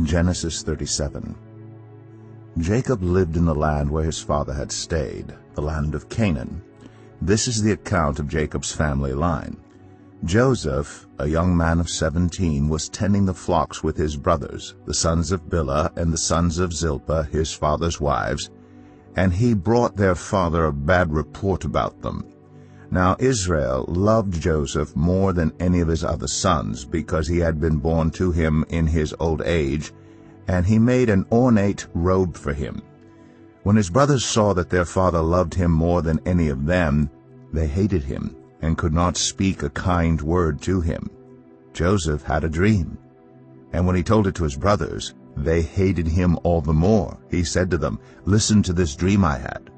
Genesis 37. Jacob lived in the land where his father had stayed, the land of Canaan. This is the account of Jacob's family line. Joseph, a young man of 17, was tending the flocks with his brothers, the sons of Bilhah and the sons of Zilpah, his father's wives, and he brought their father a bad report about them. Now Israel loved Joseph more than any of his other sons, because he had been born to him in his old age, and he made an ornate robe for him. When his brothers saw that their father loved him more than any of them, they hated him, and could not speak a kind word to him. Joseph had a dream, and when he told it to his brothers, they hated him all the more. He said to them, "Listen to this dream I had.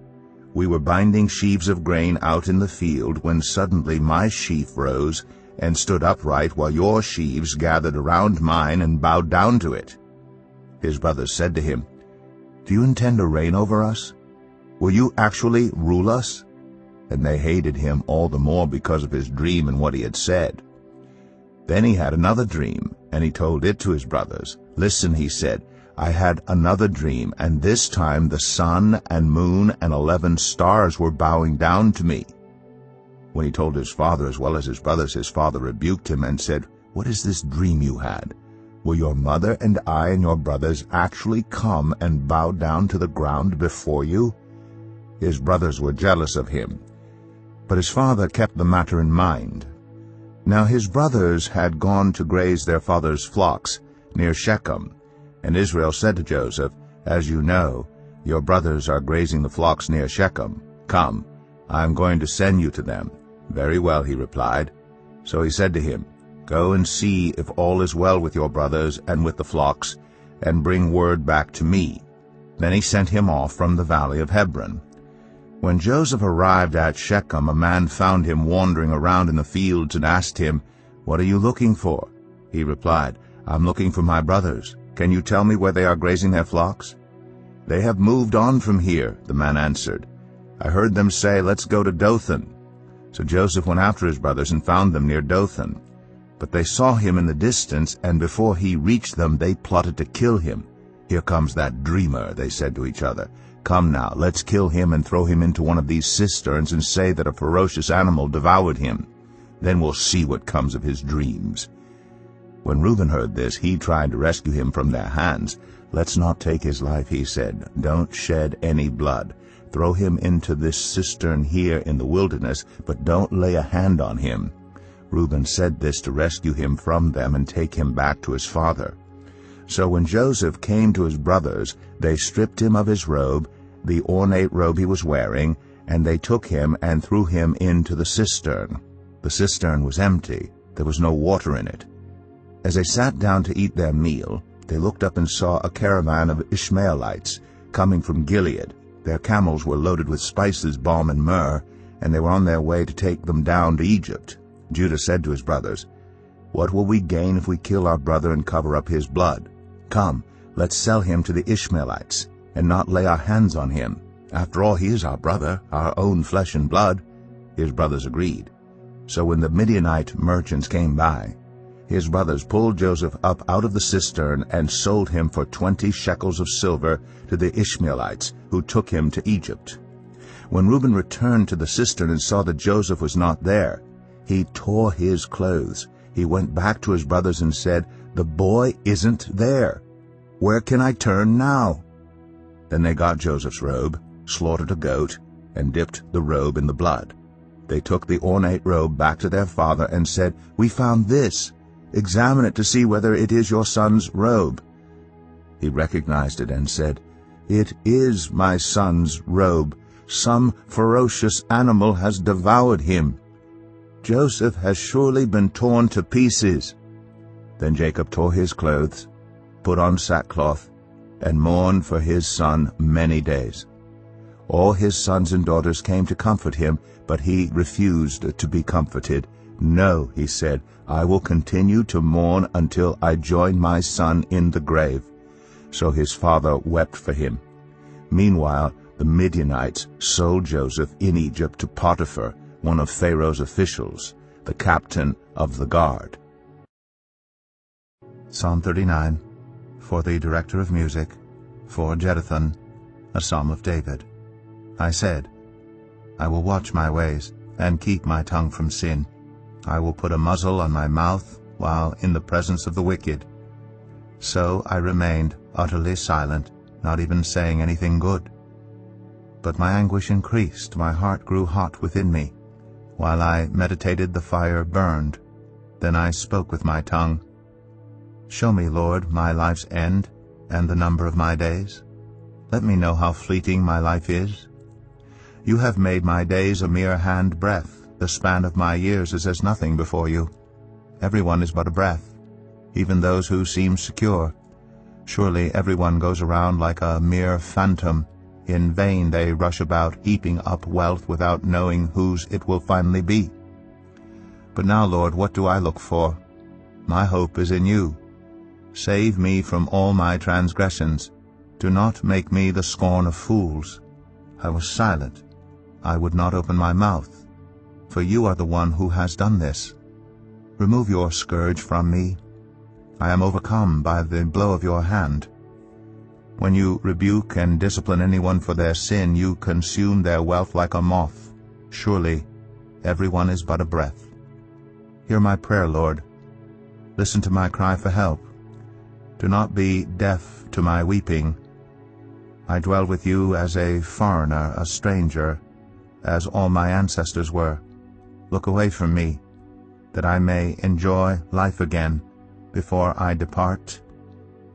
We were binding sheaves of grain out in the field, when suddenly my sheaf rose and stood upright, while your sheaves gathered around mine and bowed down to it." His brothers said to him, "Do you intend to reign over us? Will you actually rule us?" And they hated him all the more because of his dream and what he had said. Then he had another dream, and he told it to his brothers. "Listen," he said, "I had another dream, and this time the sun and moon and 11 stars were bowing down to me." When he told his father as well as his brothers, his father rebuked him and said, "What is this dream you had? Will your mother and I and your brothers actually come and bow down to the ground before you?" His brothers were jealous of him, but his father kept the matter in mind. Now his brothers had gone to graze their father's flocks near Shechem, and Israel said to Joseph, "As you know, your brothers are grazing the flocks near Shechem. Come, I am going to send you to them." "Very well," he replied. So he said to him, "Go and see if all is well with your brothers and with the flocks, and bring word back to me." Then he sent him off from the valley of Hebron. When Joseph arrived at Shechem, a man found him wandering around in the fields and asked him, "What are you looking for?" He replied, "I'm looking for my brothers. Can you tell me where they are grazing their flocks?" "They have moved on from here," the man answered. "I heard them say, 'Let's go to Dothan.'" So Joseph went after his brothers and found them near Dothan. But they saw him in the distance, and before he reached them they plotted to kill him. "Here comes that dreamer," they said to each other. "Come now, let's kill him and throw him into one of these cisterns and say that a ferocious animal devoured him. Then we'll see what comes of his dreams." When Reuben heard this, he tried to rescue him from their hands. "Let's not take his life," he said. "Don't shed any blood. Throw him into this cistern here in the wilderness, but don't lay a hand on him." Reuben said this to rescue him from them and take him back to his father. So when Joseph came to his brothers, they stripped him of his robe, the ornate robe he was wearing, and they took him and threw him into the cistern. The cistern was empty. There was no water in it. As they sat down to eat their meal, they looked up and saw a caravan of Ishmaelites coming from Gilead. Their camels were loaded with spices, balm, and myrrh, and they were on their way to take them down to Egypt. Judah said to his brothers, "What will we gain if we kill our brother and cover up his blood? Come, let's sell him to the Ishmaelites, and not lay our hands on him. After all, he is our brother, our own flesh and blood." His brothers agreed. So when the Midianite merchants came by, his brothers pulled Joseph up out of the cistern and sold him for 20 shekels of silver to the Ishmaelites, who took him to Egypt. When Reuben returned to the cistern and saw that Joseph was not there, he tore his clothes. He went back to his brothers and said, "The boy isn't there. Where can I turn now?" Then they got Joseph's robe, slaughtered a goat, and dipped the robe in the blood. They took the ornate robe back to their father and said, "We found this. Examine it to see whether it is your son's robe." He recognized it and said, "It is my son's robe. Some ferocious animal has devoured him. Joseph has surely been torn to pieces." Then Jacob tore his clothes, put on sackcloth, and mourned for his son many days. All his sons and daughters came to comfort him, but he refused to be comforted. "No," he said, "I will continue to mourn until I join my son in the grave." So his father wept for him. Meanwhile, the Midianites sold Joseph in Egypt to Potiphar, one of Pharaoh's officials, the captain of the guard. Psalm 39. For the director of music, for Jeduthun, a psalm of David. I said, I will watch my ways, and keep my tongue from sin. I will put a muzzle on my mouth while in the presence of the wicked. So I remained utterly silent, not even saying anything good. But my anguish increased, my heart grew hot within me. While I meditated, the fire burned. Then I spoke with my tongue. Show me, Lord, my life's end, and the number of my days. Let me know how fleeting my life is. You have made my days a mere hand-breadth. The span of my years is as nothing before you. Everyone is but a breath, even those who seem secure. Surely everyone goes around like a mere phantom. In vain they rush about, heaping up wealth without knowing whose it will finally be. But now, Lord, what do I look for? My hope is in you. Save me from all my transgressions. Do not make me the scorn of fools. I was silent. I would not open my mouth. For you are the one who has done this. Remove your scourge from me. I am overcome by the blow of your hand. When you rebuke and discipline anyone for their sin, you consume their wealth like a moth. Surely everyone is but a breath. Hear my prayer, Lord. Listen to my cry for help. Do not be deaf to my weeping. I dwell with you as a foreigner, a stranger, as all my ancestors were. Look away from me, that I may enjoy life again before I depart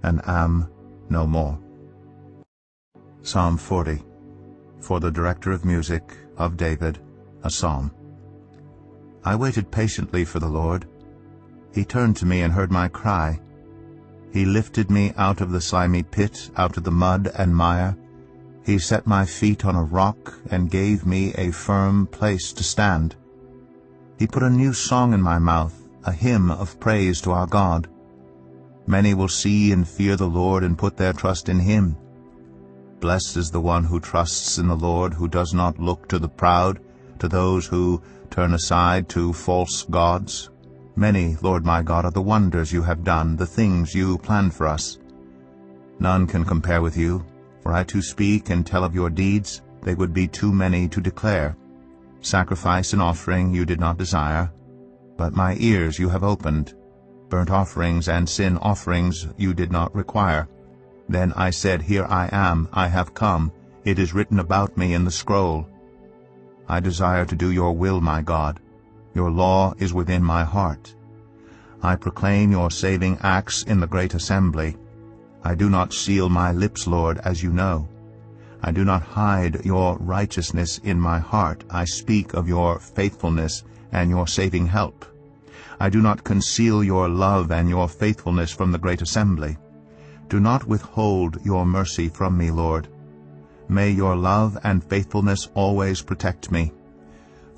and am no more. Psalm 40. For the director of music, of David, a psalm. I waited patiently for the Lord. He turned to me and heard my cry. He lifted me out of the slimy pit, out of the mud and mire. He set my feet on a rock and gave me a firm place to stand. He put a new song in my mouth, a hymn of praise to our God. Many will see and fear the Lord and put their trust in him. Blessed is the one who trusts in the Lord, who does not look to the proud, to those who turn aside to false gods. Many, Lord my God, are the wonders you have done, the things you planned for us. None can compare with you. Were I to speak and tell of your deeds, they would be too many to declare. Sacrifice and offering you did not desire, but my ears you have opened. Burnt offerings and sin offerings you did not require. Then I said, Here I am, I have come. It is written about me in the scroll. I desire to do your will, my God. Your law is within my heart. I proclaim your saving acts in the great assembly. I do not seal my lips, Lord, as you know. I do not hide your righteousness in my heart. I speak of your faithfulness and your saving help. I do not conceal your love and your faithfulness from the great assembly. Do not withhold your mercy from me, Lord. May your love and faithfulness always protect me.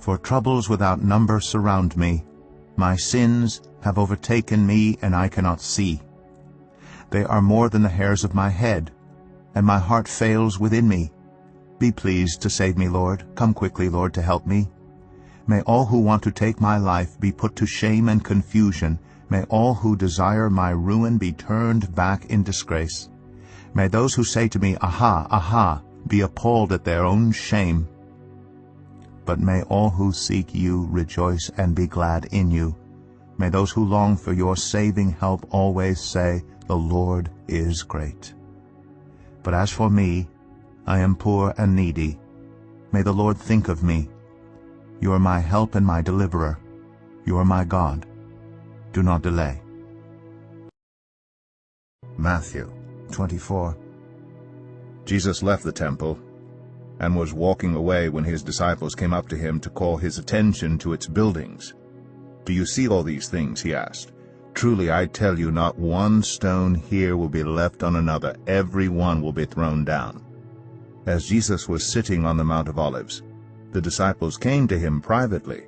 For troubles without number surround me. My sins have overtaken me, and I cannot see. They are more than the hairs of my head, and my heart fails within me. Be pleased to save me, Lord. Come quickly, Lord, to help me. May all who want to take my life be put to shame and confusion. May all who desire my ruin be turned back in disgrace. May those who say to me, Aha, aha, be appalled at their own shame. But may all who seek you rejoice and be glad in you. May those who long for your saving help always say, The Lord is great. But as for me, I am poor and needy. May the Lord think of me. You are my help and my deliverer. You are my God. Do not delay. Matthew 24. Jesus left the temple and was walking away when his disciples came up to him to call his attention to its buildings. Do you see all these things? He asked. Truly I tell you, not one stone here will be left on another. Every one will be thrown down. As Jesus was sitting on the Mount of Olives, the disciples came to him privately.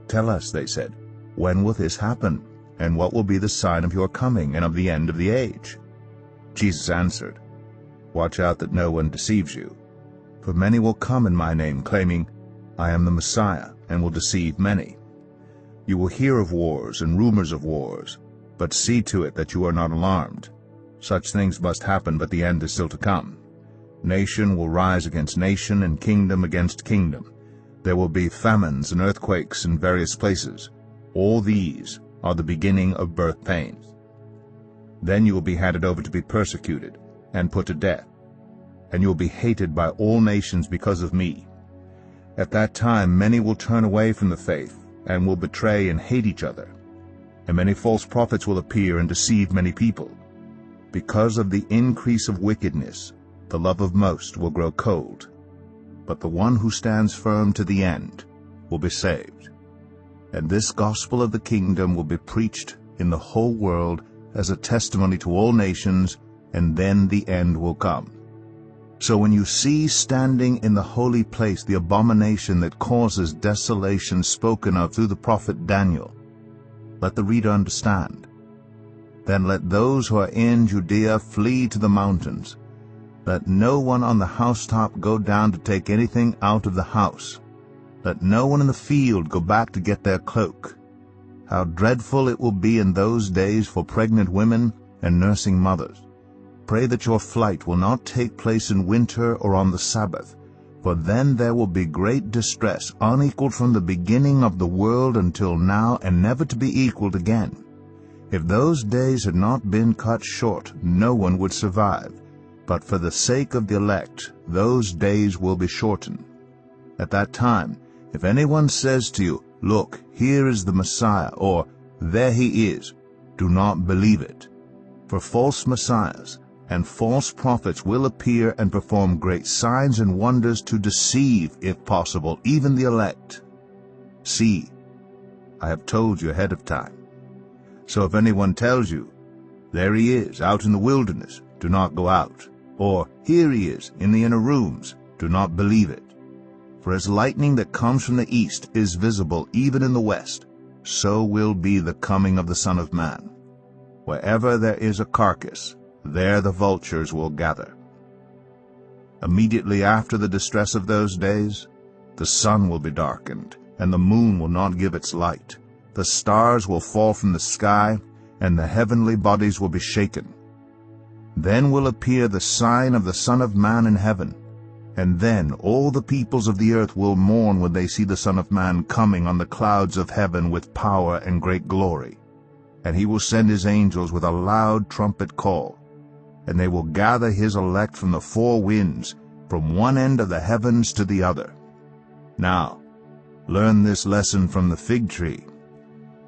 Tell us, they said, when will this happen? And what will be the sign of your coming and of the end of the age? Jesus answered, Watch out that no one deceives you. For many will come in my name, claiming, I am the Messiah, and will deceive many. You will hear of wars and rumors of wars, but see to it that you are not alarmed. Such things must happen, but the end is still to come. Nation will rise against nation, and kingdom against kingdom. There will be famines and earthquakes in various places. All these are the beginning of birth pains. Then you will be handed over to be persecuted and put to death, and you will be hated by all nations because of me. At that time many will turn away from the faith, and will betray and hate each other. And many false prophets will appear and deceive many people. Because of the increase of wickedness, the love of most will grow cold. But the one who stands firm to the end will be saved. And this gospel of the kingdom will be preached in the whole world as a testimony to all nations, and then the end will come. So when you see standing in the holy place the abomination that causes desolation spoken of through the prophet Daniel, let the reader understand. Then let those who are in Judea flee to the mountains. Let no one on the housetop go down to take anything out of the house. Let no one in the field go back to get their cloak. How dreadful it will be in those days for pregnant women and nursing mothers. Pray that your flight will not take place in winter or on the Sabbath, for then there will be great distress, unequaled from the beginning of the world until now, and never to be equaled again. If those days had not been cut short, no one would survive. But for the sake of the elect, those days will be shortened. At that time, if anyone says to you, "Look, here is the Messiah," or "There he is," do not believe it. For false messiahs and false prophets will appear and perform great signs and wonders to deceive, if possible, even the elect. See, I have told you ahead of time. So if anyone tells you, "There he is, out in the wilderness," do not go out. Or, "Here he is, in the inner rooms," do not believe it. For as lightning that comes from the east is visible even in the west, so will be the coming of the Son of Man. Wherever there is a carcass, there the vultures will gather. Immediately after the distress of those days, the sun will be darkened, and the moon will not give its light. The stars will fall from the sky, and the heavenly bodies will be shaken. Then will appear the sign of the Son of Man in heaven, and then all the peoples of the earth will mourn when they see the Son of Man coming on the clouds of heaven with power and great glory. And he will send his angels with a loud trumpet call, and they will gather his elect from the four winds, from one end of the heavens to the other. Now, learn this lesson from the fig tree.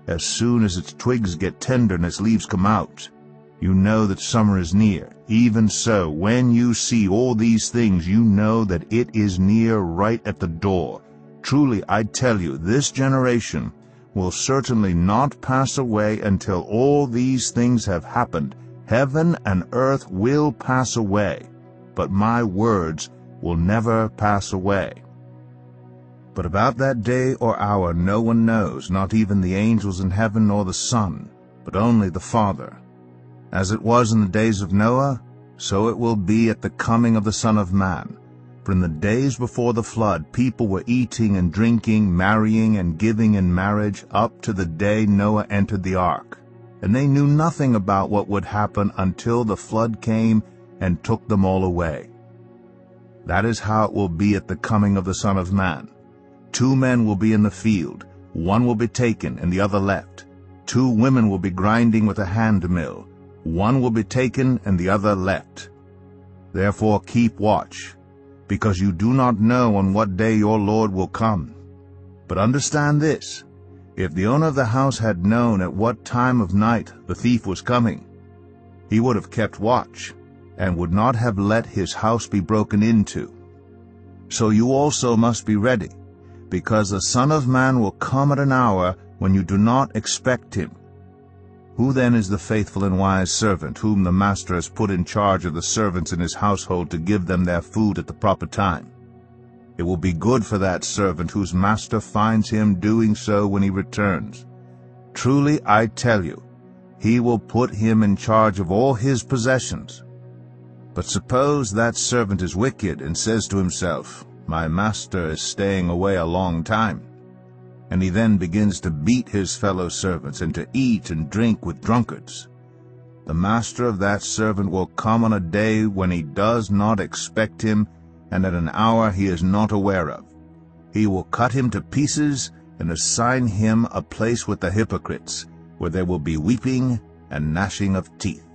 As soon as its twigs get tender and its leaves come out, you know that summer is near. Even so, when you see all these things, you know that it is near, right at the door. Truly, I tell you, this generation will certainly not pass away until all these things have happened. Heaven and earth will pass away, but my words will never pass away. But about that day or hour no one knows, not even the angels in heaven nor the Son, but only the Father. As it was in the days of Noah, so it will be at the coming of the Son of Man. For in the days before the flood, people were eating and drinking, marrying and giving in marriage, up to the day Noah entered the ark. And they knew nothing about what would happen until the flood came and took them all away. That is how it will be at the coming of the Son of Man. 2 men will be in the field, one will be taken and the other left. 2 women will be grinding with a hand mill, one will be taken and the other left. Therefore keep watch, because you do not know on what day your Lord will come. But understand this, if the owner of the house had known at what time of night the thief was coming, he would have kept watch, and would not have let his house be broken into. So you also must be ready, because the Son of Man will come at an hour when you do not expect him. Who then is the faithful and wise servant, whom the master has put in charge of the servants in his household to give them their food at the proper time? It will be good for that servant whose master finds him doing so when he returns. Truly, I tell you, he will put him in charge of all his possessions. But suppose that servant is wicked and says to himself, "My master is staying away a long time," and he then begins to beat his fellow servants and to eat and drink with drunkards. the master of that servant will come on a day when he does not expect him, and at an hour he is not aware of. He will cut him to pieces and assign him a place with the hypocrites, where there will be weeping and gnashing of teeth.